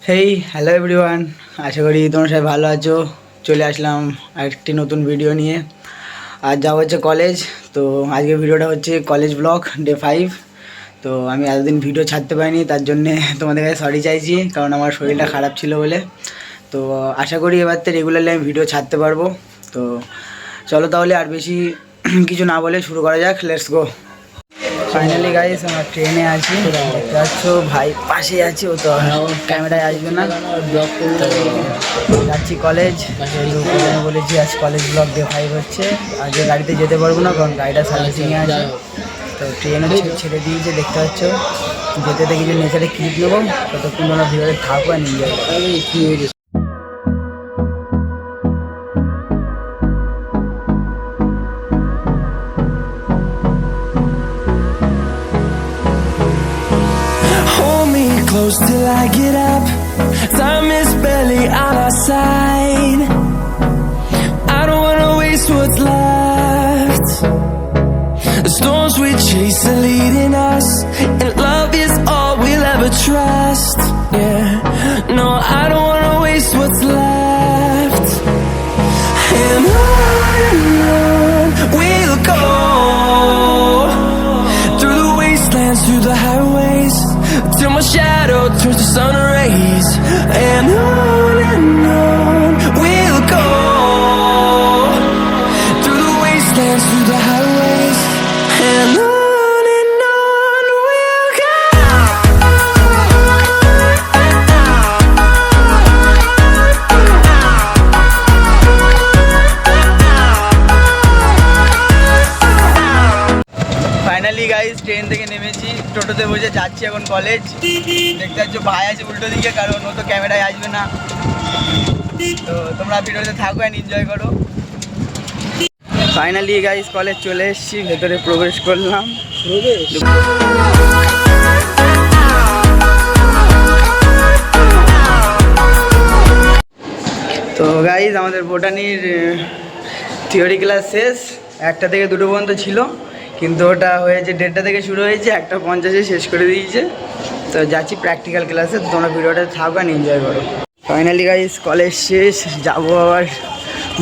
Hello everyone, আশা করি তোমরা সবাই ভালো আছো। চলে আসলাম আরেকটি নতুন ভিডিও নিয়ে। আজ যাওয়া হচ্ছে কলেজ। তো আজকের ভিডিওটা হচ্ছে কলেজ ব্লগ ডে 5। তো আমি এতদিন ভিডিও ছাড়তে পারিনি, তার জন্যে তোমাদের কাছে সরি চাইছি, কারণ আমার শরীরটা খারাপ ছিল বলে। তো আশা করি এবার তো রেগুলারলি আমি ভিডিও ছাড়তে পারবো। তো চলো তাহলে আর বেশি কিছু না বলে শুরু করা যাক। Let's go. ফাইনালি গাইস আমরা ট্রেনে আছি, দেখতে পাচ্ছ ভাই পাশে আছে, ও তো ক্যামেরায় আসবে না। যাচ্ছি কলেজ, বলেছি আজ কলেজ ব্লগ ডে 5 হচ্ছে। আজকে গাড়িতে যেতে পারবো না, কারণ গাড়িটা সার্ভিসিংয়ে আছে। তো ট্রেনও ছেড়ে দিয়েছে, দেখতে পাচ্ছ। যেতে দেখি যে নেচারে ক্লিপ নেবো, ততক্ষণ ওরা ভিতরে থাকবো আর নিয়ে যাবো। Close till I get up. Time is barely on our side. I don't wanna waste what's left. The storms we chase are leading us, and love is all we'll ever trust. Yeah, no, I don't wanna waste what's left. And on we'll go, through the wastelands, through the highways, till my shadow turns to sun rays. And on we'll go, through the wastelands, through the highways. And on we'll go. Finally guys train থেকে নেমেছি, টোটোতে বসে যাচ্ছি এখন college. দেখতে পাচ্ছ ভাই আছে উল্টো দিকে, কারণ ও তো ক্যামেরায় আসবে না। তো তোমরা ভিডিওতে থাকো অ্যান্ড এনজয় করো। ফাইনালি গাইস কলেজ চলে এসেছি, ভেতরে প্রবেশ করলাম। তো গাইস আমাদের বোটানির থিওরি ক্লাস শেষ, 1টা থেকে 2টো পর্যন্ত ছিল, কিন্তু ওটা হয়েছে 1:30 থেকে শুরু হয়েছে, 1:50 শেষ করে দিয়েছে। তো যাচ্ছি প্র্যাকটিক্যাল ক্লাসে, তোমরা ভিডিওটা থাকো আর এনজয় করো। ফাইনালি গাইস কলেজ শেষ, যাবো আবার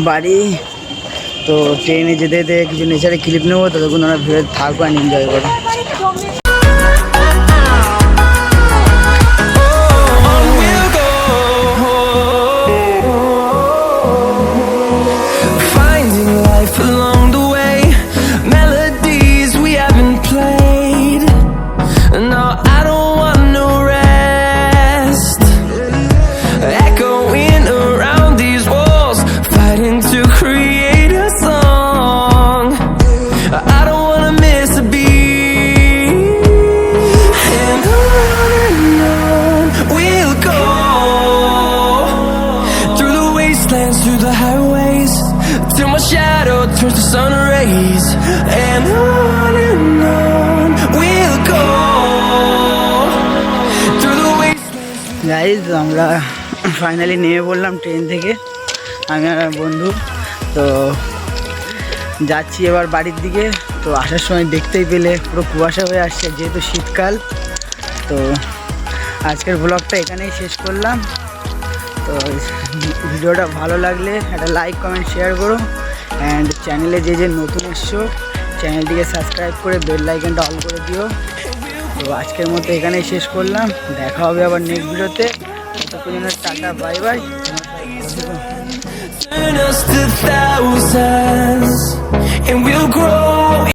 বাড়ি। তো ট্রেনে যেতে যেতে কিছু নেচারে ক্লিপ নেবো, ততক্ষণ তোমরা ভিডিওতে থাকো আর এনজয় করো। Through the highways, till my shadow turns to sun rays. And on we'll go, through the wastelands. Guys আমরা ফাইনালি নেমে পড়লাম ট্রেন থেকে, আমি আর আমার বন্ধু। তো যাচ্ছি এবার বাড়ির দিকে। তো আসার সময় দেখতেই পেলে পুরো কুয়াশা হয়ে আসছে, যেহেতু শীতকাল। তো আজকের ব্লগটা এখানেই শেষ করলাম। তো ভিডিওটা ভালো লাগলে একটা লাইক কমেন্ট শেয়ার করো, অ্যান্ড চ্যানেলে যে নতুন এসছো চ্যানেলটিকে সাবস্ক্রাইব করে বেল আইকনটা অল করে দিও। তো আজকের মতো এখানেই শেষ করলাম, দেখা হবে আবার নেক্সট ভিডিওতে। ততক্ষণ টাটা, বাই বাই।